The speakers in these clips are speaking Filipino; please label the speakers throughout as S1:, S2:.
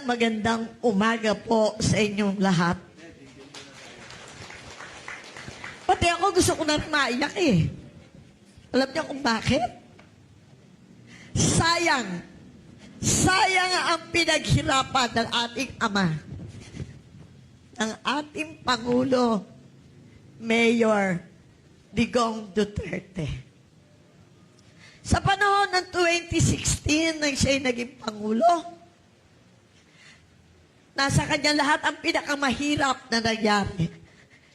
S1: magandang umaga po sa inyong lahat. Pati ako gusto ko na maiyak eh. Alam niyo kung bakit? Sayang. Sayang ang pinaghirapan ng ating ama, ng ating Pangulo, Mayor Digong Duterte. Sa panahon ng 2016, nang siya'y naging Pangulo, nasa kanya lahat ang pinakamahirap na nangyari,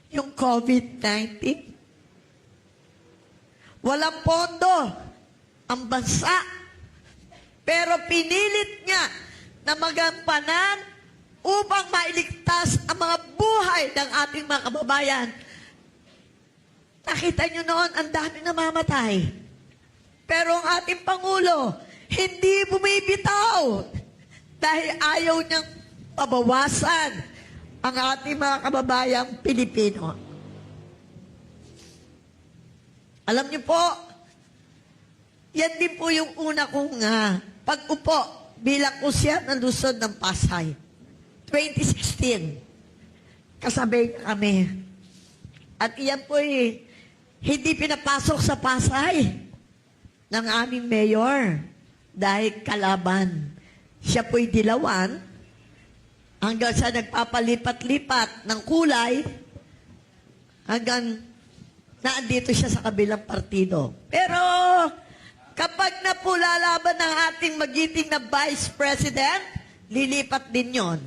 S1: yung COVID-19. Walang pondo ang bansa, pero pinilit niya na magampanan upang mailigtas ang mga buhay ng ating mga kababayan. Nakita niyo noon, ang dami namamatay. Pero ang ating Pangulo, hindi bumibitaw dahil ayaw niyang pabawasan ang ating mga kababayang Pilipino. Alam niyo po, yan din po yung una kong pag-upo bilang kusya ng Luzon ng Pasay. 2016, kasabay niya kami. At iyan po hindi pinapasok sa Pasay ng aming mayor dahil kalaban. Siya po'y dilawan hanggang sa nagpapalipat-lipat ng kulay hanggang naandito siya sa kabilang partido. Pero kapag na po lalaban ng ating magiting na Vice President, lilipat din yon.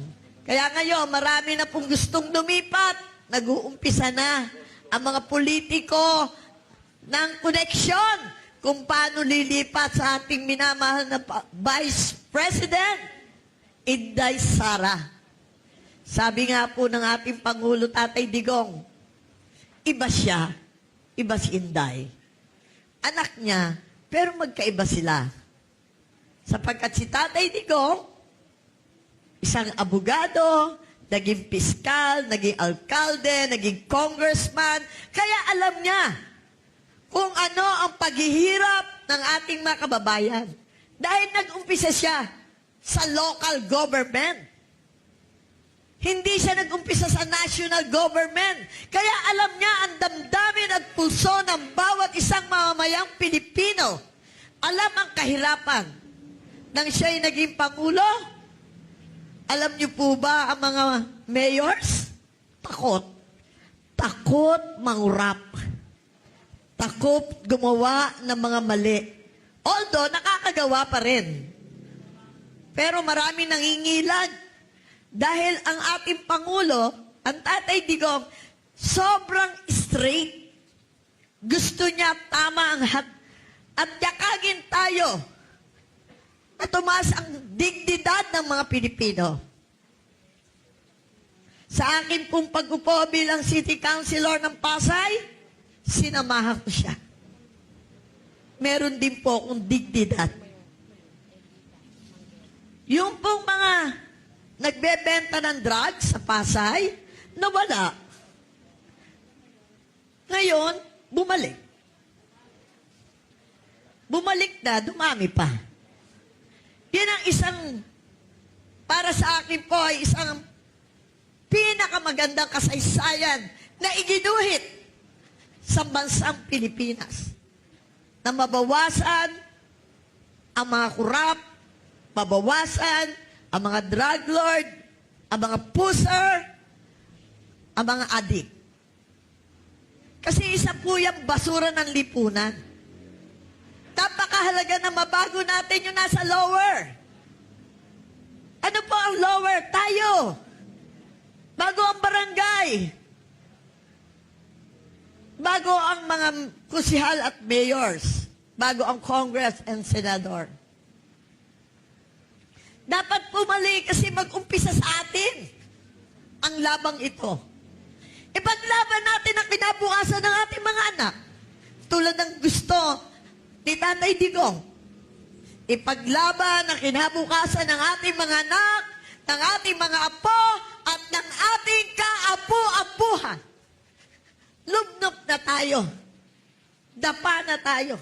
S1: Kaya ngayon, marami na pong gustong lumipat. Nag-uumpisa na ang mga politiko ng koneksyon kung paano lilipat sa ating minamahal na Vice President, Inday Sara. Sabi nga po ng ating Pangulo Tatay Digong, iba siya, iba si Inday. Anak niya, pero magkaiba sila. Sapagkat si Tatay Digong, isang abogado, naging piskal, naging alkalde, naging congressman, kaya alam niya kung ano ang paghihirap ng ating mga kababayan. Dahil nag-umpisa siya sa local government. Hindi siya nag-umpisa sa national government. Kaya alam niya ang damdamin at pulso ng bawat isang mamamayang Pilipino. Alam ang kahirapan. Nang siya'y naging Pangulo, alam niyo po ba ang mga mayors? Takot. Takot mangurap. Takot gumawa ng mga mali. Although, nakakagawa pa rin. Pero marami nangingilan. Dahil ang ating Pangulo, ang Tatay Digong, sobrang straight. Gusto niya tama ang at yakagin tayo na tumaas ang dignidad ng mga Pilipino. Sa akin pong pag-upo bilang City Councilor ng Pasay, sinamahan ko siya. Meron din po akong dignidad. Yung pong mga nagbebenta ng drugs sa Pasay, nawala. Ngayon, bumalik. Bumalik na, dumami pa. Yan ang isang, para sa akin po, ay isang pinakamagandang kasaysayan na iginuhit sa bansang Pilipinas. Na mabawasan ang mga kurap, mabawasan ang mga drug lord, ang mga pusher, ang mga adik. Kasi isa po yung basura ng lipunan. Napakahalaga na mabago natin yung nasa lower. Ano po ang lower? Tayo. Bago ang barangay. Bago ang mga kusihal at mayors. Bago ang Congress and Senador. Dapat pumali kasi mag-umpisa sa atin ang labang ito. Ipaglaban natin ang kinabukasan ng ating mga anak. Tulad ng gusto ni Tatay Digong. Ipaglaban ang kinabukasan ng ating mga anak, ng ating mga apo, at ng ating kaapu-apuhan. Lubnop na tayo. Dapa na tayo.